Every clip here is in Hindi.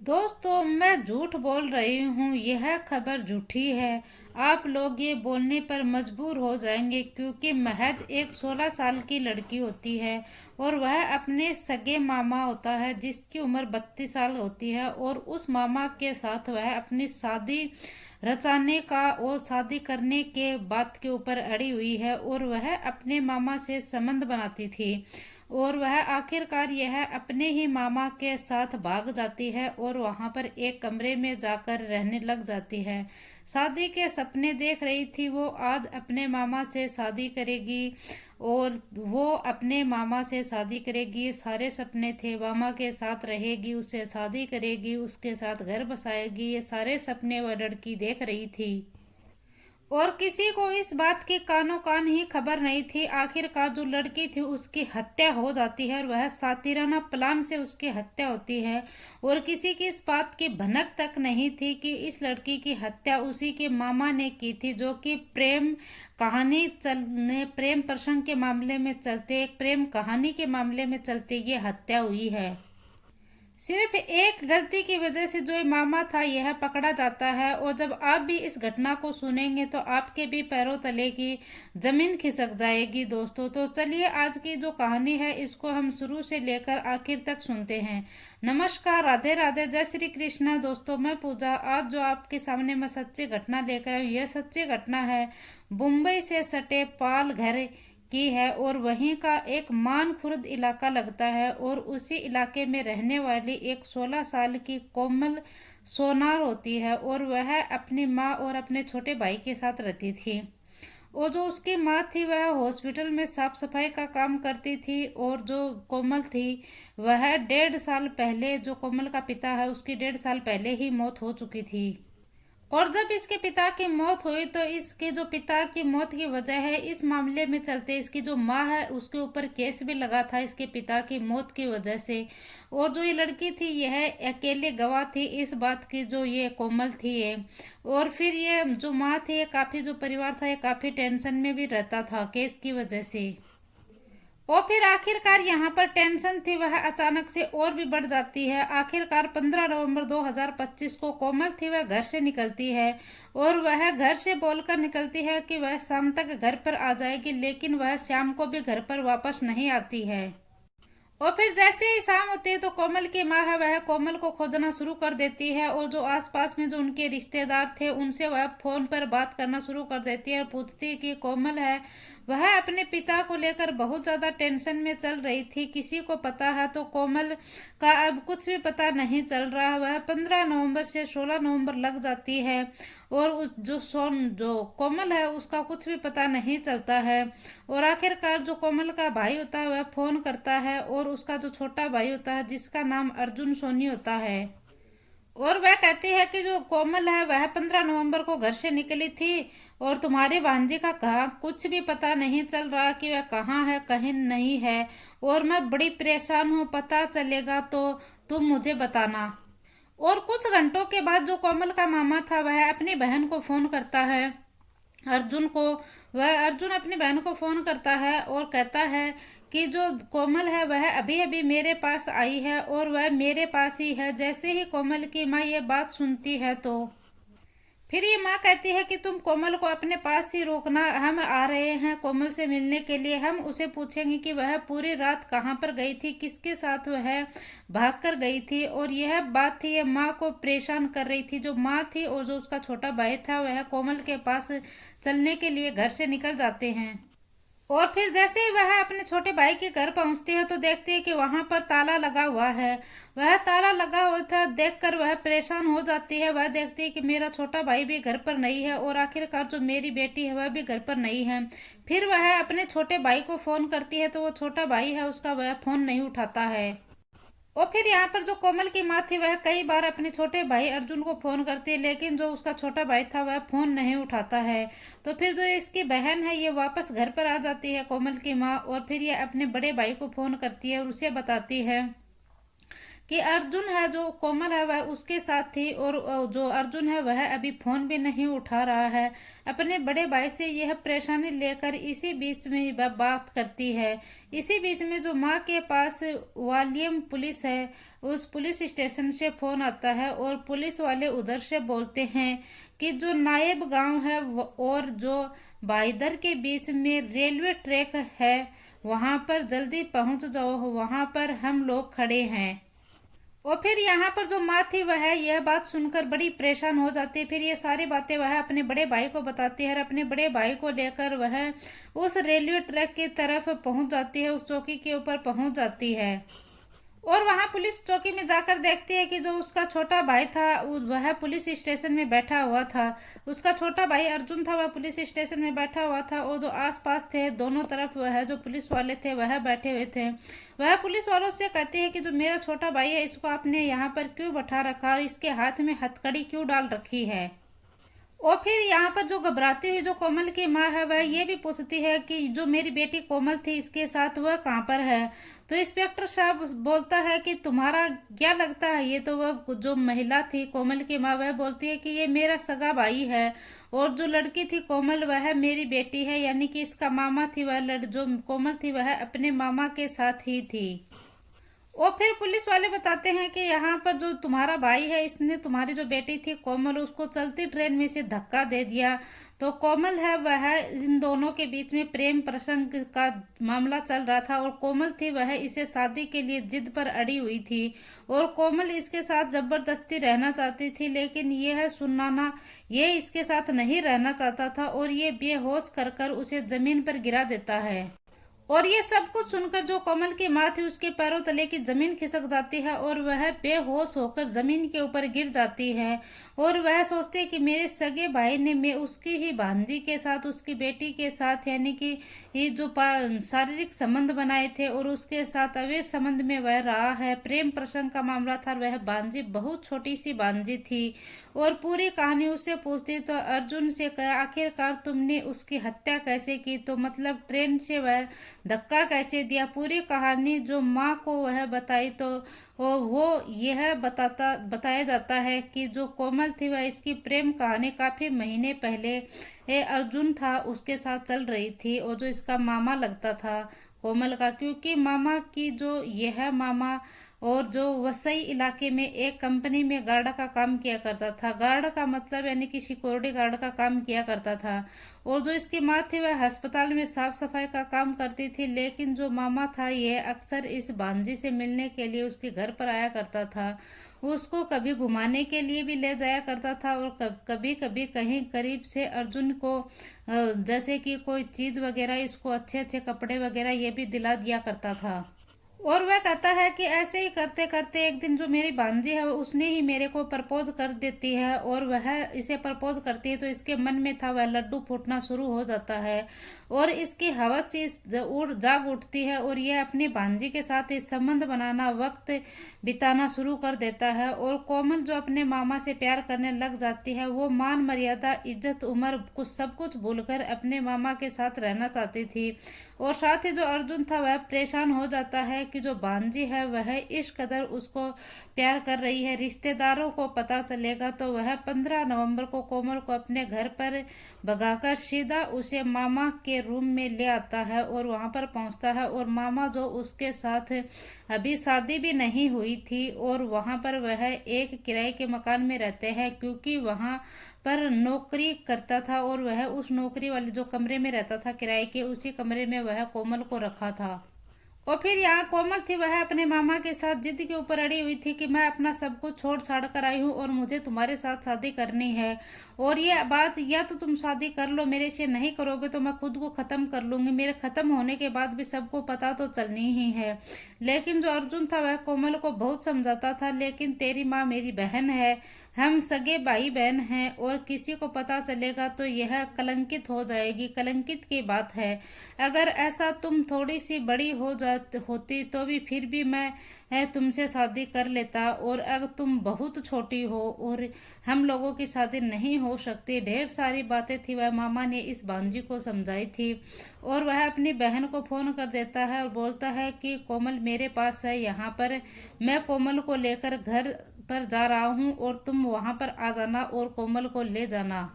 दोस्तों, मैं झूठ बोल रही हूँ। यह खबर झूठी है। आप लोग ये बोलने पर मजबूर हो जाएंगे क्योंकि महज एक 16 साल की लड़की होती है और वह अपने सगे मामा होता है जिसकी उम्र 32 साल होती है और उस मामा के साथ वह अपनी शादी रचाने का और शादी करने के बात के ऊपर अड़ी हुई है और वह अपने मामा से संबंध बनाती थी और वह आखिरकार यह अपने ही मामा के साथ भाग जाती है और वहां पर एक कमरे में जाकर रहने लग जाती है। शादी के सपने देख रही थी वो, आज अपने मामा से शादी करेगी और वो अपने मामा से शादी करेगी। ये सारे सपने थे, मामा के साथ रहेगी, उससे शादी करेगी, उसके साथ घर बसाएगी। ये सारे सपने वह लड़की देख रही थी और किसी को इस बात की कानों कान ही खबर नहीं थी। आखिरकार जो लड़की थी उसकी हत्या हो जाती है और वह सातिराना प्लान से उसकी हत्या होती है और किसी की इस बात की भनक तक नहीं थी कि इस लड़की की हत्या उसी के मामा ने की थी, जो कि प्रेम प्रसंग के मामले में चलते, एक प्रेम कहानी के मामले में चलते ये हत्या हुई है। सिर्फ एक गलती की वजह से जो ये मामा था यह पकड़ा जाता है और जब आप भी इस घटना को सुनेंगे तो आपके भी पैरों तले की जमीन खिसक जाएगी। दोस्तों, तो चलिए आज की जो कहानी है इसको हम शुरू से लेकर आखिर तक सुनते हैं। नमस्कार, राधे राधे, जय श्री कृष्णा। दोस्तों, मैं पूजा आज जो आपके सामने मैं सच्ची घटना लेकर आई हूँ, यह सच्ची घटना है मुंबई से सटे पालघर की है और वहीं का एक मानखुर्द इलाका लगता है और उसी इलाके में रहने वाली एक 16 साल की कोमल सोनार होती है और वह अपनी माँ और अपने छोटे भाई के साथ रहती थी। और जो उसकी माँ थी वह हॉस्पिटल में साफ सफाई का काम करती थी और जो कोमल थी वह 1.5 साल पहले, जो कोमल का पिता है उसकी 1.5 साल पहले ही मौत हो चुकी थी। और जब इसके पिता की मौत हुई तो इसके जो पिता की मौत की वजह है, इस मामले में चलते इसकी जो माँ है उसके ऊपर केस भी लगा था इसके पिता की मौत की वजह से। और जो ये लड़की थी यह अकेले गवाह थी इस बात की, जो ये कोमल थी ये। और फिर ये जो माँ थी, ये काफी, जो परिवार था ये काफी टेंशन में भी रहता था केस की वजह से। और फिर आखिरकार यहाँ पर टेंशन थी वह अचानक से और भी बढ़ जाती है। आखिरकार 15 नवंबर 2025 को कोमल थी वह घर से निकलती है और वह घर से बोलकर निकलती है कि वह शाम तक घर पर आ जाएगी, लेकिन वह शाम को भी घर पर वापस नहीं आती है। और फिर जैसे ही शाम होती है तो कोमल की माँ है वह कोमल को खोजना शुरू कर देती है और जो आसपास में जो उनके रिश्तेदार थे उनसे वह फोन पर बात करना शुरू कर देती है और पूछती है कि कोमल है वह अपने पिता को लेकर बहुत ज्यादा टेंशन में चल रही थी, किसी को पता है? तो कोमल का अब कुछ भी पता नहीं चल रहा है। वह 15 नवंबर से 16 नवंबर लग जाती है और उस जो कोमल है उसका कुछ भी पता नहीं चलता है। और आखिरकार जो कोमल का भाई होता है वह फोन करता है और उसका जो छोटा भाई होता है जिसका नाम अर्जुन सोनी होता है, और वह कहती है कि जो कोमल है वह 15 नवंबर को घर से निकली थी और तुम्हारे भांजे का कहा कुछ भी पता नहीं चल रहा कि वह कहाँ है, कहीं नहीं है, और मैं बड़ी परेशान हूँ, पता चलेगा तो तुम मुझे बताना। और कुछ घंटों के बाद जो कोमल का मामा था वह अपनी बहन को फोन करता है, अर्जुन को। वह अर्जुन अपनी बहन को फोन करता है और कहता है कि जो कोमल है वह अभी अभी मेरे पास आई है और वह मेरे पास ही है। जैसे ही कोमल की माँ ये बात सुनती है तो फिर ये माँ कहती है कि तुम कोमल को अपने पास ही रोकना, हम आ रहे हैं कोमल से मिलने के लिए। हम उसे पूछेंगे कि वह पूरी रात कहाँ पर गई थी, किसके साथ वह भाग कर गई थी। और यह बात थी ये माँ को परेशान कर रही थी। जो माँ थी और जो उसका छोटा भाई था वह कोमल के पास चलने के लिए घर से निकल जाते हैं। और फिर जैसे ही वह अपने छोटे भाई के घर पहुंचती है तो देखती है कि वहां पर ताला लगा हुआ है। वह ताला लगा हुआ था देखकर वह परेशान हो जाती है। वह देखती है कि मेरा छोटा भाई भी घर पर नहीं है और आखिरकार जो मेरी बेटी है वह भी घर पर नहीं है। फिर वह अपने छोटे भाई को फोन करती है तो वो छोटा भाई है उसका वह फोन नहीं उठाता है। और फिर यहाँ पर जो कोमल की माँ थी वह कई बार अपने छोटे भाई अर्जुन को फोन करती है, लेकिन जो उसका छोटा भाई था वह फोन नहीं उठाता है। तो फिर जो इसकी बहन है ये वापस घर पर आ जाती है कोमल की माँ, और फिर ये अपने बड़े भाई को फोन करती है और उसे बताती है कि अर्जुन है, जो कोमल है वह उसके साथ थी और जो अर्जुन है वह अभी फोन भी नहीं उठा रहा है। अपने बड़े भाई से यह परेशानी लेकर इसी बीच में वह बात करती है। इसी बीच में जो माँ के पास वालियम पुलिस है, उस पुलिस स्टेशन से फोन आता है और पुलिस वाले उधर से बोलते हैं कि जो नायब गांव है और जो भाईदर के बीच में रेलवे ट्रैक है, वहां पर जल्दी पहुंच जाओ, वहां पर हम लोग खड़े हैं। और फिर यहाँ पर जो माँ थी वह यह बात सुनकर बड़ी परेशान हो जाती है। फिर ये सारी बातें वह अपने बड़े भाई को बताती है और अपने बड़े भाई को लेकर वह उस रेलवे ट्रैक की तरफ पहुंच जाती है, उस चौकी के ऊपर पहुंच जाती है। और वहां पुलिस चौकी में जाकर देखती है कि जो उसका छोटा भाई था वह पुलिस स्टेशन में बैठा हुआ था। उसका छोटा भाई अर्जुन था, वह पुलिस स्टेशन में बैठा हुआ था और जो आसपास थे दोनों तरफ वह जो पुलिस वाले थे वह बैठे हुए थे। वह पुलिस वालों से कहती है कि जो मेरा छोटा भाई है इसको आपने यहाँ पर क्यों बैठा रखा और इसके हाथ में हथकड़ी क्यों डाल रखी है। और फिर यहाँ पर जो घबराती हुई जो कोमल की माँ है वह ये भी पूछती है कि जो मेरी बेटी कोमल थी इसके साथ वह कहाँ पर है। तो इंस्पेक्टर साहब बोलता है कि तुम्हारा क्या लगता है, ये तो वह जो महिला थी कोमल की माँ वह बोलती है कि ये मेरा सगा भाई है और जो लड़की थी कोमल वह मेरी बेटी है, यानी कि इसका मामा थी वह जो कोमल थी वह अपने मामा के साथ ही थी। और फिर पुलिस वाले बताते हैं कि यहाँ पर जो तुम्हारा भाई है इसने तुम्हारी जो बेटी थी कोमल उसको चलती ट्रेन में से धक्का दे दिया। तो कोमल है वह इन दोनों के बीच में प्रेम प्रसंग का मामला चल रहा था और कोमल थी वह इसे शादी के लिए जिद पर अड़ी हुई थी और कोमल इसके साथ जबरदस्ती रहना चाहती थी, लेकिन यह सुनाना ये इसके साथ नहीं रहना चाहता था और ये बेहोश कर उसे जमीन पर गिरा देता है। और ये सब कुछ सुनकर जो कोमल की माँ थी उसके पैरों तले की जमीन खिसक जाती है और वह बेहोश होकर जमीन के ऊपर गिर जाती है और वह सोचती है कि मेरे सगे भाई ने मैं उसकी ही भांजी के साथ उसकी बेटी के साथ यानी कि ये जो शारीरिक संबंध बनाए थे और उसके साथ अवैध संबंध में वह रहा है। प्रेम प्रसंग का मामला था, वह भांजी बहुत छोटी सी भांजी थी और पूरी कहानी उससे पूछती तो अर्जुन से कहा आखिरकार तुमने उसकी हत्या कैसे की, तो मतलब ट्रेन से वह धक्का कैसे दिया। पूरी कहानी जो माँ को वह बताई तो वो यह बताया जाता है कि जो कोमल थी वह इसकी प्रेम कहानी काफी महीने पहले अर्जुन था उसके साथ चल रही थी और जो इसका मामा लगता था कोमल का, क्योंकि मामा की जो यह मामा और जो वसई इलाके में एक कंपनी में गार्ड का काम किया करता था। गार्ड का मतलब यानी कि सिक्योरिटी गार्ड का काम किया करता था और जो इसकी माँ थी वह अस्पताल में साफ सफाई का काम करती थी, लेकिन जो मामा था यह अक्सर इस भांजी से मिलने के लिए उसके घर पर आया करता था। उसको कभी घुमाने के लिए भी ले जाया करता था और कभी कभी कहीं करीब से अर्जुन को जैसे कि कोई चीज वगैरह इसको अच्छे अच्छे कपड़े वगैरह ये भी दिला दिया करता था। और वह कहता है कि ऐसे ही करते करते एक दिन जो मेरी भांजी है उसने ही मेरे को प्रपोज कर देती है और वह इसे प्रपोज करती है तो इसके मन में था वह लड्डू फूटना शुरू हो जाता है और इसकी हवस सी जाग उठती है और यह अपनी भांजी के साथ इस संबंध बनाना वक्त बिताना शुरू कर देता है। और कोमल जो अपने मामा से प्यार करने लग जाती है, वो मान मर्यादा इज्जत उम्र कुछ सब कुछ भूलकर अपने मामा के साथ रहना चाहती थी। और साथ ही जो अर्जुन था वह परेशान हो जाता है कि जो भांजी है वह इस कदर उसको प्यार कर रही है, रिश्तेदारों को पता चलेगा तो वह 15 नवंबर को कोमल को अपने घर पर भगाकर सीधा उसे मामा के रूम में ले आता है और वहां पर पहुंचता है और मामा जो उसके साथ अभी शादी भी नहीं हुई थी और वहां पर वह एक किराए के मकान में रहते हैं क्योंकि वहां पर नौकरी करता था और वह उस नौकरी वाले जो कमरे में रहता था किराए के, उसी कमरे में वह कोमल को रखा था। और फिर यहाँ कोमल थी वह अपने मामा के साथ जिद के ऊपर अड़ी हुई थी कि मैं अपना सब कुछ छोड़ छाड़ कर आई हूँ और मुझे तुम्हारे साथ शादी करनी है और ये बात या तो तुम शादी कर लो मेरे से, नहीं करोगे तो मैं खुद को खत्म कर लूंगी, मेरे खत्म होने के बाद भी सबको पता तो चलनी ही है। लेकिन जो अर्जुन था वह कोमल को बहुत समझाता था, लेकिन तेरी माँ मेरी बहन है, हम सगे भाई बहन हैं और किसी को पता चलेगा तो यह कलंकित हो जाएगी, कलंकित की बात है। अगर ऐसा तुम थोड़ी सी बड़ी होती तो भी फिर भी मैं तुमसे शादी कर लेता, और अगर तुम बहुत छोटी हो और हम लोगों की शादी नहीं हो सकती। ढेर सारी बातें थी वह मामा ने इस भांजी को समझाई थी, और वह अपनी बहन को फोन कर देता है और बोलता है कि कोमल मेरे पास है यहाँ पर, मैं कोमल को लेकर घर पर जा रहा हूँ और तुम वहां पर आ जाना और कोमल को ले जाना।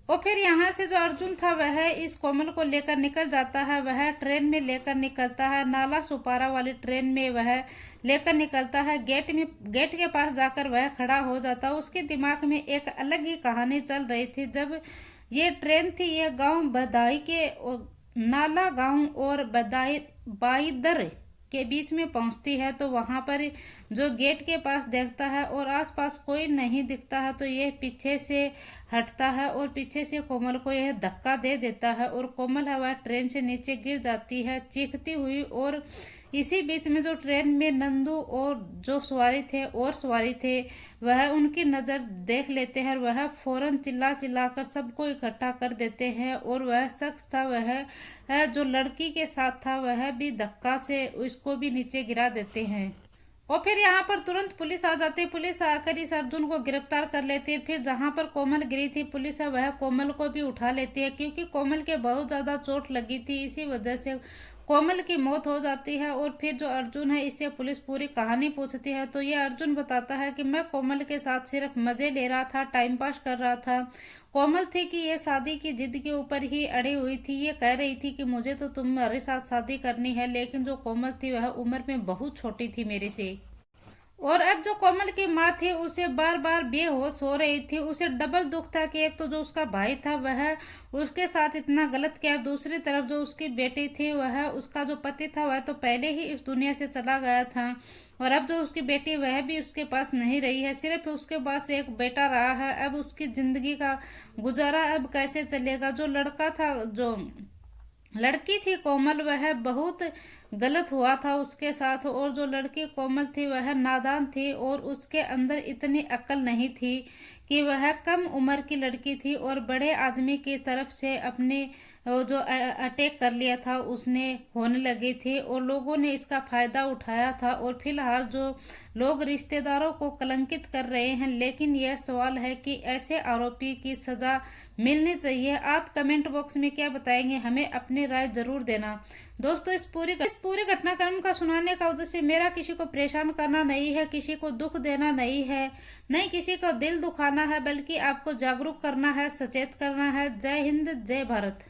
और फिर यहाँ से जो अर्जुन था वह इस कोमल को लेकर निकल जाता है। वह ट्रेन में लेकर निकलता है, नाला सुपारा वाली ट्रेन में वह लेकर निकलता है। गेट के पास जाकर वह खड़ा हो जाता है। उसके दिमाग में एक अलग ही कहानी चल रही थी। जब ये ट्रेन थी, यह गांव बदाई के नाला गांव और बदाई बाईदर के बीच में पहुंचती है, तो वहां पर जो गेट के पास देखता है और आसपास कोई नहीं दिखता है, तो यह पीछे से हटता है और पीछे से कोमल को यह धक्का दे देता है और कोमल है वह ट्रेन से नीचे गिर जाती है चीखती हुई। और इसी बीच में जो ट्रेन में नंदू और जो सवारी थे वह उनकी नज़र देख लेते हैं और वह फौरन चिल्ला चिल्लाकर सबको इकट्ठा कर देते हैं। और वह शख्स था, वह जो लड़की के साथ था, वह भी धक्का से उसको भी नीचे गिरा देते हैं। और फिर यहाँ पर तुरंत पुलिस आ जाती है। पुलिस आकर इस अर्जुन को गिरफ्तार कर लेती है। फिर जहाँ पर कोमल गिरी थी, पुलिस है वह कोमल को भी उठा लेती है, क्योंकि कोमल के बहुत ज़्यादा चोट लगी थी, इसी वजह से कोमल की मौत हो जाती है। और फिर जो अर्जुन है, इससे पुलिस पूरी कहानी पूछती है, तो ये अर्जुन बताता है कि मैं कोमल के साथ सिर्फ मजे ले रहा था, टाइम पास कर रहा था। कोमल थी कि ये शादी की जिद के ऊपर ही अड़ी हुई थी। ये कह रही थी कि मुझे तो तुम्हारे साथ शादी करनी है, लेकिन जो कोमल थी वह उम्र में बहुत छोटी थी मेरे से। और अब जो कोमल की माँ थी उसे बार बार बेहोश हो रही थी। उसे डबल दुख था कि एक तो जो उसका भाई था वह उसके साथ इतना गलत किया, दूसरी तरफ जो उसकी बेटी थी वह, उसका जो पति था वह तो पहले ही इस दुनिया से चला गया था, और अब जो उसकी बेटी वह भी उसके पास नहीं रही है, सिर्फ उसके पास एक बेटा रहा है। अब उसकी जिंदगी का गुजारा अब कैसे चलेगा। जो लड़का था, जो लड़की थी कोमल, वह बहुत गलत हुआ था उसके साथ, और जो लड़की कोमल थी वह नादान थी और उसके अंदर इतनी अक्ल नहीं थी कि वह कम उम्र की लड़की थी और बड़े आदमी की तरफ से अपने जो अटैक कर लिया था उसने होने लगी थी, और लोगों ने इसका फायदा उठाया था। और फिलहाल जो लोग रिश्तेदारों को कलंकित कर रहे हैं, लेकिन यह सवाल है कि ऐसे आरोपी की सजा मिलनी चाहिए। आप कमेंट बॉक्स में क्या बताएंगे, हमें अपनी राय जरूर देना। दोस्तों, इस पूरी घटनाक्रम का सुनाने का उद्देश्य मेरा किसी को परेशान करना नहीं है, किसी को दुख देना नहीं है, नहीं किसी को दिल दुखाना है, बल्कि आपको जागरूक करना है, सचेत करना है। जय हिंद, जय भारत।